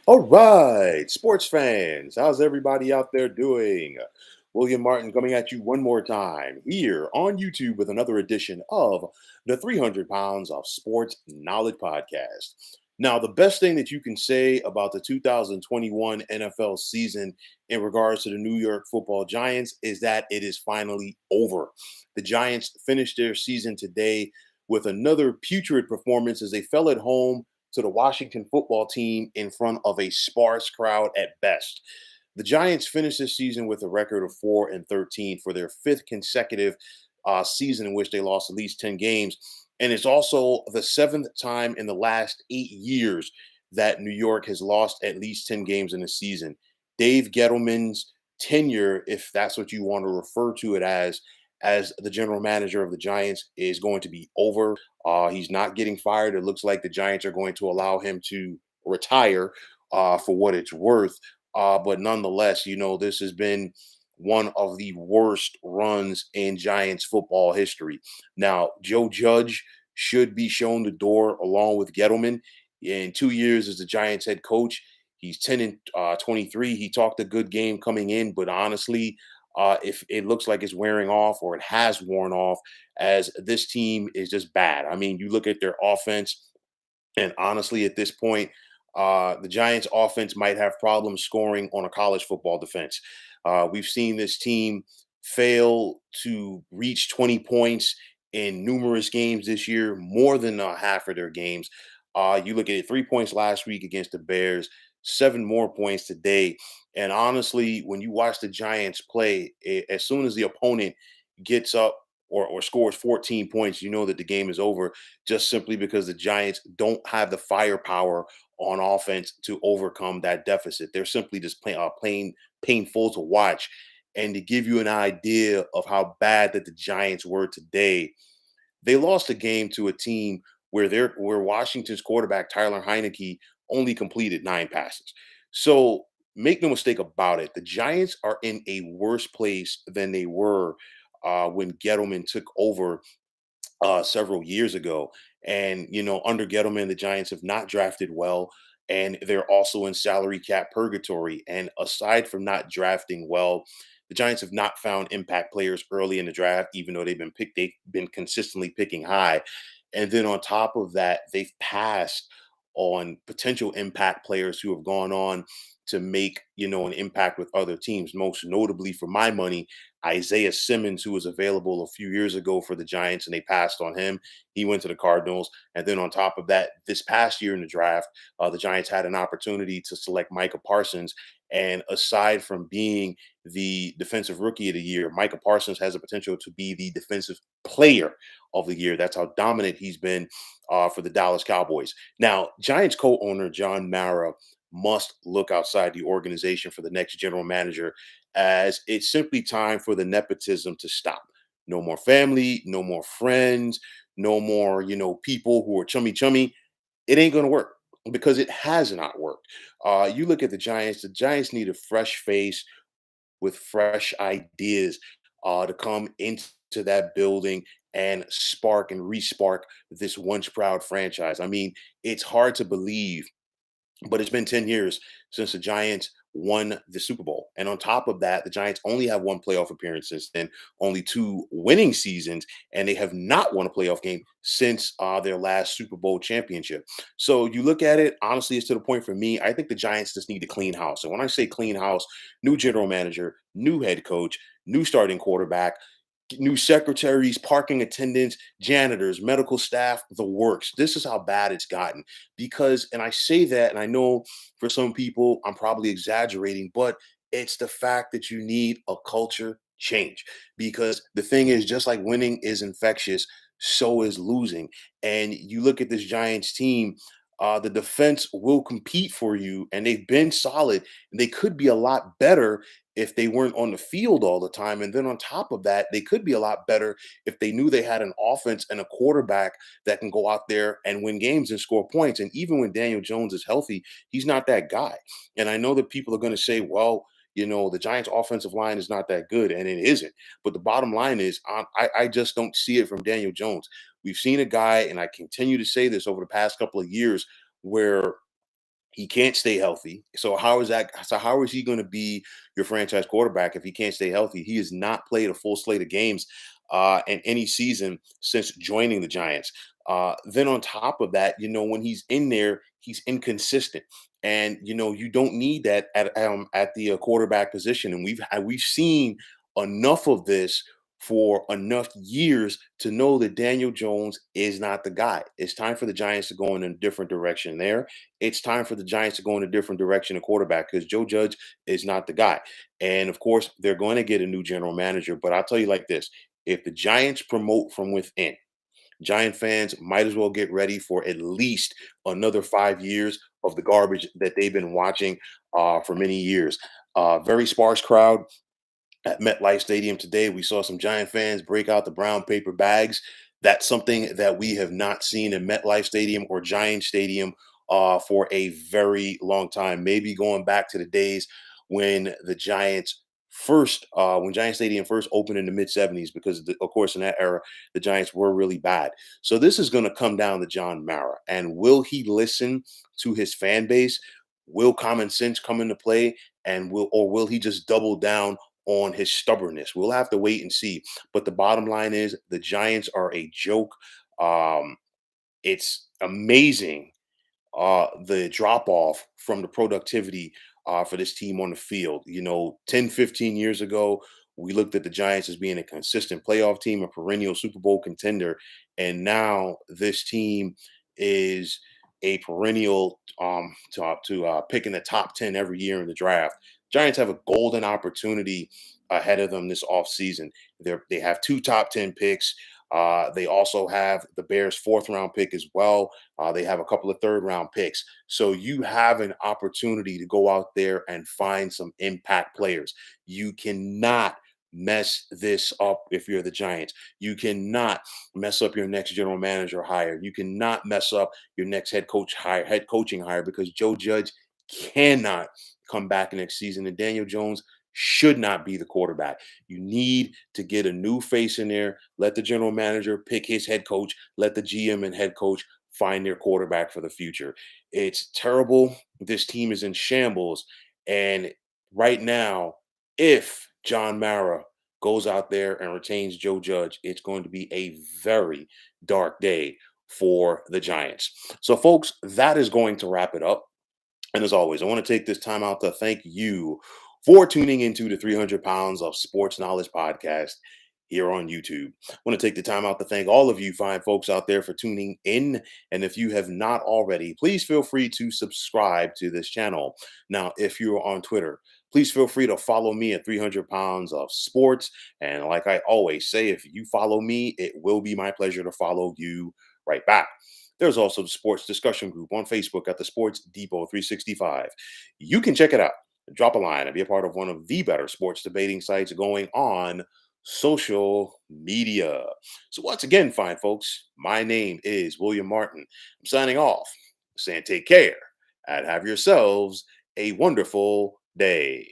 All right, sports fans, how's everybody out there doing? William Martin coming at you one more time here on YouTube with another edition of the 300 Pounds of Sports Knowledge Podcast. Now, the best thing that you can say about the 2021 NFL season in regards to the New York football Giants is that it is finally over. The Giants finished their season today with another putrid performance as they fell at home to the Washington football team in front of a sparse crowd at best. The Giants finished this season with a record of 4-13 for their fifth consecutive season in which they lost at least 10 games. And it's also the seventh time in the last 8 years that New York has lost at least 10 games in a season. Dave Gettleman's tenure, if that's what you want to refer to it as the general manager of the Giants, is going to be over. He's not getting fired. It looks like the Giants are going to allow him to retire for what it's worth. But nonetheless, this has been one of the worst runs in Giants football history. Now, Joe Judge should be shown the door along with Gettleman. In 2 years as the Giants head coach, he's 10 and 23. He talked a good game coming in, but honestly, if it looks like it's wearing off or it has worn off, as this team is just bad. I mean, you look at their offense, and honestly, at this point, the Giants' offense might have problems scoring on a college football defense. We've seen this team fail to reach 20 points in numerous games this year, more than half of their games. You look at it, 3 points last week against the Bears, seven more points today. And honestly, when you watch the Giants play, as soon as the opponent gets up or scores 14 points, you know that the game is over, just simply because the Giants don't have the firepower on offense to overcome that deficit. They're simply just plain painful to watch. And to give you an idea of how bad that the Giants were today, they lost a game to a team where Washington's quarterback Tyler Heineke only completed 9 passes. So make no mistake about it, the Giants are in a worse place than they were when Gettleman took over several years ago. And, under Gettleman, the Giants have not drafted well, and they're also in salary cap purgatory. And aside from not drafting well, the Giants have not found impact players early in the draft, even though they've been consistently picking high. And then on top of that, they've passed on potential impact players who have gone on to make, an impact with other teams. Most notably, for my money, Isaiah Simmons, who was available a few years ago for the Giants, and they passed on him. He went to the Cardinals. And then on top of that, this past year in the draft, the Giants had an opportunity to select Micah Parsons. And aside from being the defensive rookie of the year, Micah Parsons has the potential to be the defensive player of the year. That's how dominant he's been for the Dallas Cowboys. Now, Giants co-owner John Mara must look outside the organization for the next general manager, as it's simply time for the nepotism to stop. No more family, no more friends, no more, people who are chummy chummy. It ain't going to work because it has not worked. You look at the Giants need a fresh face with fresh ideas to come into that building and spark and respark this once proud franchise. I mean, it's hard to believe, but it's been 10 years since the Giants won the Super Bowl. And on top of that, the Giants only have one playoff appearance since then, only two winning seasons, and they have not won a playoff game since their last Super Bowl championship. So you look at it, honestly, it's to the point for me. I think the Giants just need to clean house. And when I say clean house, new general manager, new head coach, new starting quarterback, new secretaries, parking attendants, janitors, medical staff, the works. This is how bad it's gotten. Because, and I say that, and I know for some people I'm probably exaggerating, but it's the fact that you need a culture change. Because the thing is, just like winning is infectious, so is losing. And you look at this Giants team. The defense will compete for you, and they've been solid. And they could be a lot better if they weren't on the field all the time. And then on top of that, they could be a lot better if they knew they had an offense and a quarterback that can go out there and win games and score points. And even when Daniel Jones is healthy, he's not that guy. And I know that people are going to say, well, the Giants' offensive line is not that good, and it isn't. But the bottom line is, I just don't see it from Daniel Jones. We've seen a guy, and I continue to say this over the past couple of years, where He can't stay healthy. So how is that? So how is he going to be your franchise quarterback if he can't stay healthy? He has not played a full slate of games in any season since joining the Giants. Then on top of that, when he's in there, he's inconsistent, and you don't need that at the quarterback position. And we've seen enough of this for enough years to know that Daniel Jones is not the guy. It's time for the Giants to go in a different direction there. It's time for the Giants to go in a different direction at quarterback because Joe Judge is not the guy. And of course, they're going to get a new general manager. But I'll tell you like this: if the Giants promote from within, Giant fans might as well get ready for at least another 5 years of the garbage that they've been watching for many years. Very sparse crowd at MetLife Stadium today. We saw some Giant fans break out the brown paper bags. That's something that we have not seen in MetLife Stadium or Giant Stadium for a very long time. Maybe going back to the days when the Giants when Giant Stadium first opened in the mid '70s, because of course in that era the Giants were really bad. So this is going to come down to John Mara, and will he listen to his fan base? Will common sense come into play, and will he just double down on his stubbornness? We'll have to wait and see. But the bottom line is the Giants are a joke. Um, it's amazing the drop off from the productivity for this team on the field. 10, 15 years ago, we looked at the Giants as being a consistent playoff team, a perennial Super Bowl contender. And now this team is a perennial pick in the top 10 every year in the draft. Giants have a golden opportunity ahead of them this offseason. They have two top 10 picks. They also have the Bears' fourth round pick as well. They have a couple of third round picks. So you have an opportunity to go out there and find some impact players. You cannot mess this up if you're the Giants. You cannot mess up your next general manager hire. You cannot mess up your next head coaching hire, because Joe Judge cannot come back next season, and Daniel Jones should not be the quarterback. You need to get a new face in there. Let the general manager pick his head coach. Let the GM and head coach find their quarterback for the future. It's terrible. This team is in shambles. And right now, if John Mara goes out there and retains Joe Judge, it's going to be a very dark day for the Giants. So, folks, that is going to wrap it up. And as always, I want to take this time out to thank you for tuning into the 300 Pounds of Sports Knowledge podcast here on YouTube. I want to take the time out to thank all of you fine folks out there for tuning in. And if you have not already, please feel free to subscribe to this channel. Now, if you're on Twitter, please feel free to follow me at 300 Pounds of Sports. And like I always say, if you follow me, it will be my pleasure to follow you right back. There's also the sports discussion group on Facebook at the Sports Depot 365. You can check it out, drop a line, and be a part of one of the better sports debating sites going on social media. So once again, fine folks, my name is William Martin. I'm signing off, saying take care and have yourselves a wonderful day.